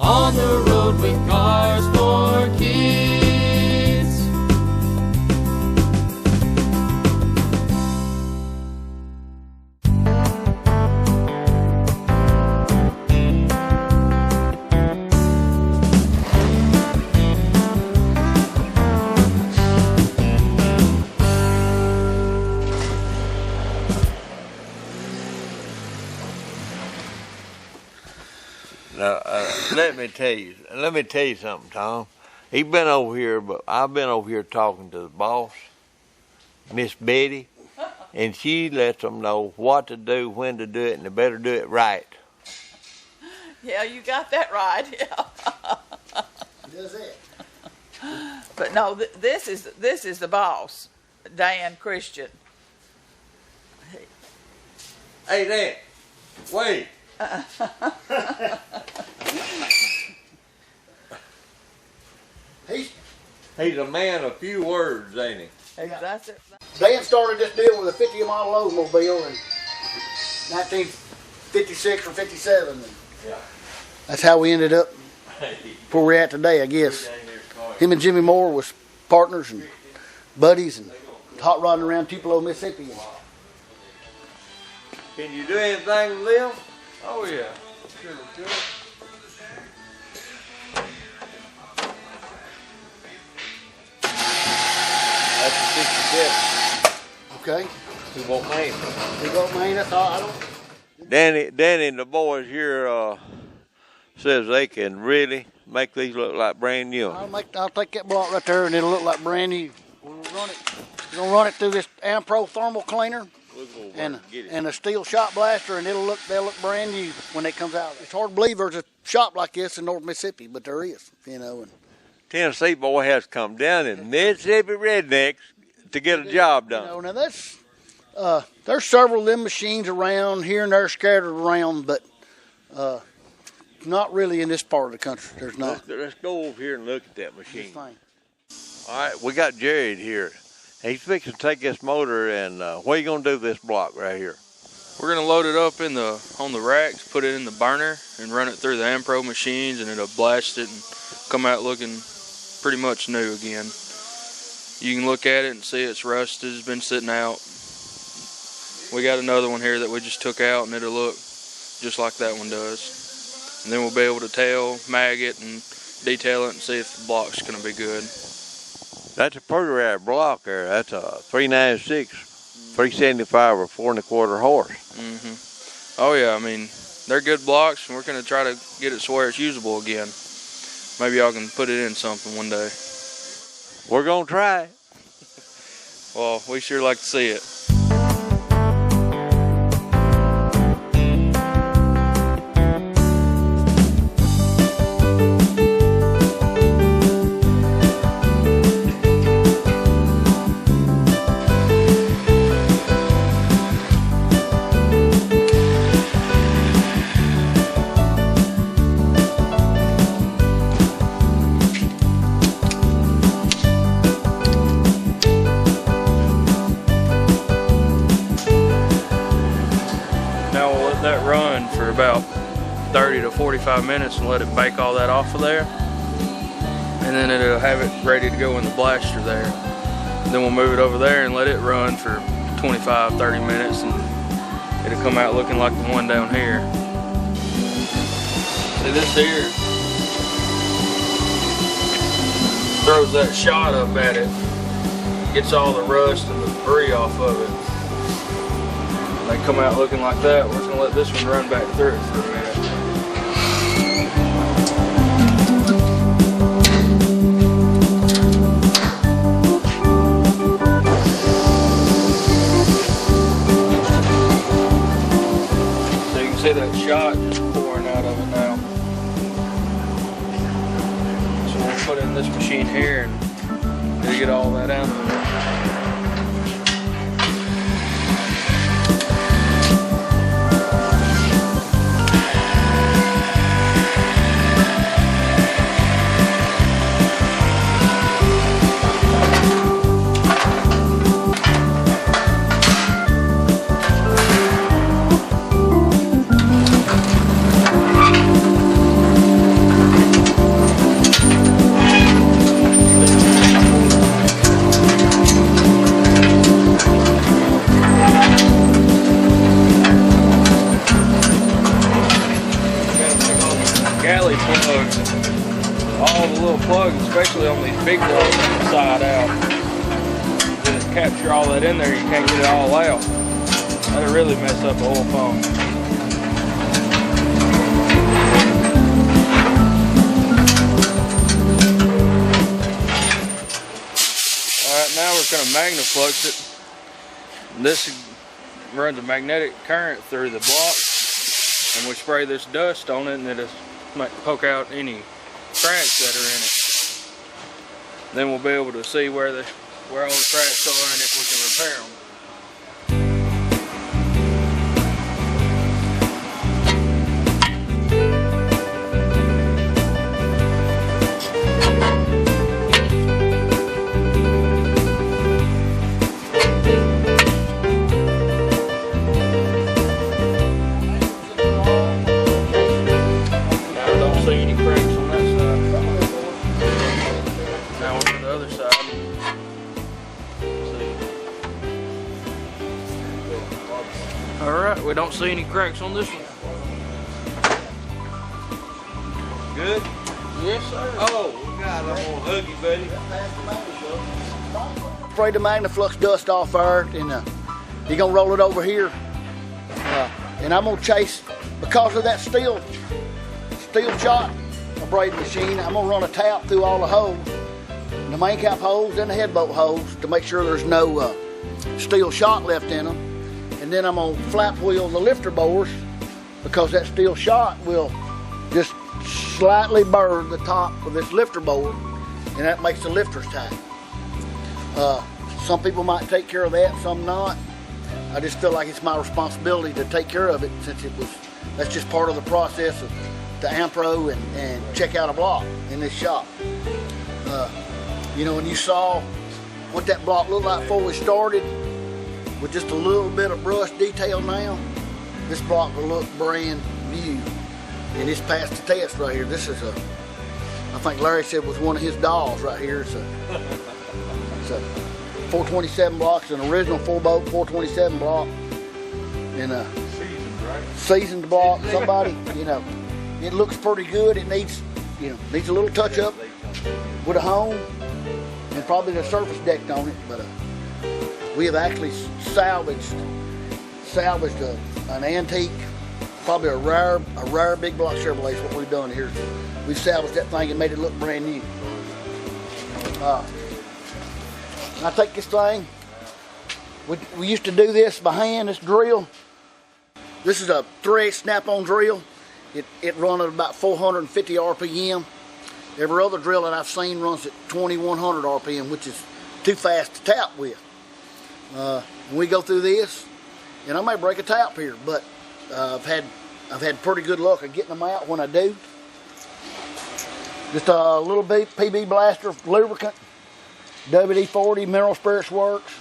on the road with cars for kids. Now, let me tell you something, Tom. He's been over here, but I've been over here talking to the boss, Miss Betty, and she lets them know what to do, when to do it, and they better do it right. Yeah, you got that right. Yeah. Does it? But no, this is the boss, Dan Christian. Hey, Dan, wait. He's a man of few words, ain't he? That's it. Dan started this deal with a 50-mile Oldsmobile in 1956 or 57. And Yeah. that's how we ended up where we're at today, I guess. Him and Jimmy Moore was partners and buddies and hot rodding around Tupelo, Mississippi. Can you do anything with them? Oh, yeah. Sure, sure. That's a 67. Okay. He won't main. He got mine. That's all. I don't. Danny and the boys here says they can really make these look like brand new. I'll take that block right there and it'll look like brand new. We're gonna run it through this Ampro thermal cleaner and a steel shot blaster, and they'll look brand new when it comes out. It's hard to believe there's a shop like this in North Mississippi, but there is, you know. And Tennessee boy has come down in Mississippi rednecks to get a job done. You know, now that's there's several of them machines around here and there scattered around, but not really in this part of the country. There's not. Let's go over here and look at that machine. All right, we got Jared here. He's fixing to take this motor, and what are you gonna do with this block right here? We're gonna load it up on the racks, put it in the burner, and run it through the Ampro machines, and it'll blast it and come out looking pretty much new again. You can look at it and see it's rusted, it's been sitting out. We got another one here that we just took out, and it'll look just like that one does. And then we'll be able to tail, mag it, and detail it and see if the block's gonna be good. That's a pretty rare block there. That's a 396, 375 or 4 1/4 horse. Oh yeah, I mean, they're good blocks, and we're gonna try to get it to where it's usable again. Maybe y'all can put it in something one day. We're gonna try. Well, we sure like to see it. That run for about 30 to 45 minutes and let it bake all that off of there, and then it'll have it ready to go in the blaster there. And then we'll move it over there and let it run for 25-30 minutes, and it'll come out looking like the one down here. See, this here throws that shot up at it, gets all the rust and the debris off of it. They come out looking like that. We're just gonna let this one run back through it for a minute. So you can see that shot just pouring out of it now. So we'll put it in this machine here and it'll get all that out of it. Cali plug, all the little plugs, especially on these big ones, inside out. Just capture all that in there, you can't get it all out. That'll really mess up the oil pump. Alright, now we're going to Magnaflux it. This runs a magnetic current through the block, and we spray this dust on it, and it'll poke out any cracks that are in it. Then we'll be able to see where all the cracks are, and if we can repair them. Alright, we don't see any cracks on this one. Good? Yes, sir. Oh, God, I'm gonna hug you, buddy. Spray the Magnaflux dust off there, and you're gonna roll it over here. And I'm gonna chase, because of that steel shot braiding machine, I'm gonna run a tap through all the holes, the main cap holes and the head bolt holes, to make sure there's no steel shot left in them. And then I'm gonna flap wheel the lifter bores, because that steel shot will just slightly burn the top of this lifter bore, and that makes the lifters tight. Some people might take care of that, some not. I just feel like it's my responsibility to take care of it, since that's just part of the process of the Ampro and check out a block in this shop. You know, when you saw what that block looked like before we started, with just a little bit of brush detail now, this block will look brand new. And it's passed the test right here. This is I think Larry said was one of his dolls right here. It's a 427 block. It's an original full boat 427 block. And Seasoned, right? Seasoned block. Somebody, you know, it looks pretty good. It needs, you know, needs a little touch up with a home and probably the surface decked on it. But we have actually salvaged an antique, probably a rare big block Chevrolet is what we've done here. We've salvaged that thing and made it look brand new. I take this thing, we used to do this by hand, this drill. This is a 3/8 snap-on drill. It runs at about 450 RPM. Every other drill that I've seen runs at 2100 RPM, which is too fast to tap with. We go through this, and I may break a tap here, but I've had pretty good luck of getting them out when I do. Just a little bit PB blaster lubricant, WD-40 Mineral Spirits Works.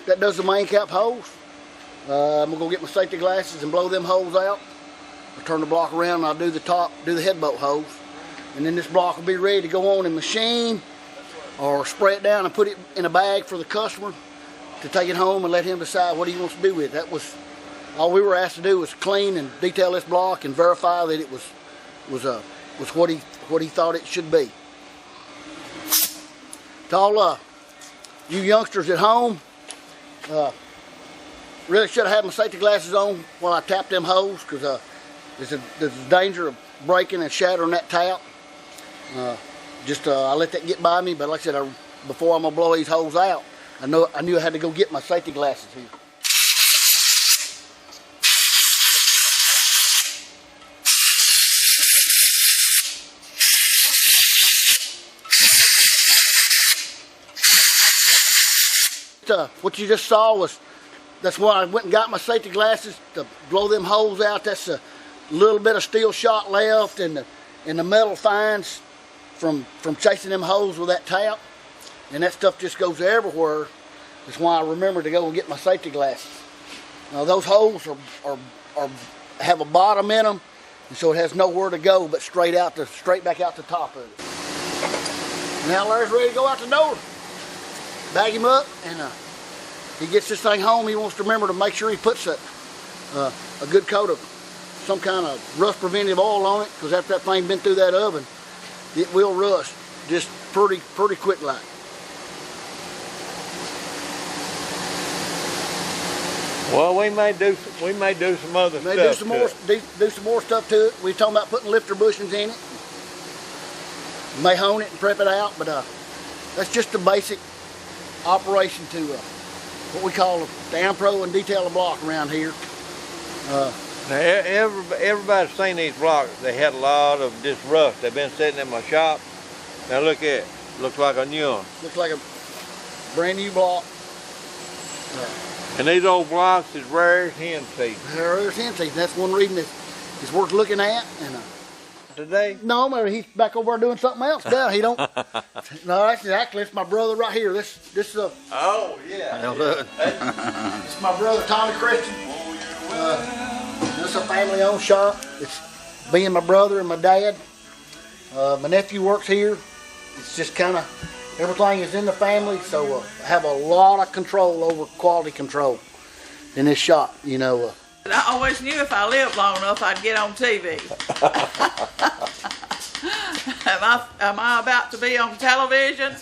That does the main cap holes. I'm gonna go get my safety glasses and blow them holes out. I'll turn the block around and I'll do the head bolt holes. And then this block will be ready to go on in machine, or spray it down and put it in a bag for the customer to take it home and let him decide what he wants to do with it. That was all we were asked to do, was clean and detail this block and verify that it was what he thought it should be. To all you youngsters at home, really should have had my safety glasses on while I tapped them holes, because there's a danger of breaking and shattering that tap. I let that get by me, but like I said, before I'm gonna blow these holes out, I knew I had to go get my safety glasses here. What you just saw that's why I went and got my safety glasses to blow them holes out. That's a little bit of steel shot left and the metal fines from chasing them holes with that tap. and that stuff just goes everywhere. That's why I remember to go and get my safety glasses. Now those holes have a bottom in them, and so it has nowhere to go but straight back out the top of it. Now Larry's ready to go out the door. Bag him up, and he gets this thing home. He wants to remember to make sure he puts a good coat of some kind of rust preventive oil on it, because after that thing been through that oven, it will rust just pretty quick like. Well, we may do some other stuff. Do some more stuff to it. We talking about putting lifter bushings in it. May hone it and prep it out, but that's just the basic operation to what we call the Ampro and detail a block around here. Now, everybody's seen these blocks. They had a lot of this rust. They've been sitting in my shop. Now look at it. Looks like a new one. Looks like a brand new block. And these old blocks is rare as hen's teeth. Rare as hen's teeth. That's one reason it's worth looking at. And today? No, maybe he's back over there doing something else. No, he don't. No, that's actually it's my brother right here. This is a. Oh yeah. It's my brother Tommy Christian. This is a family-owned shop. It's me and my brother and my dad. My nephew works here. It's just kind of everything is in the family, so I have a lot of control over quality control in this shop. You know. I always knew if I lived long enough, I'd get on TV. Am I about to be on television?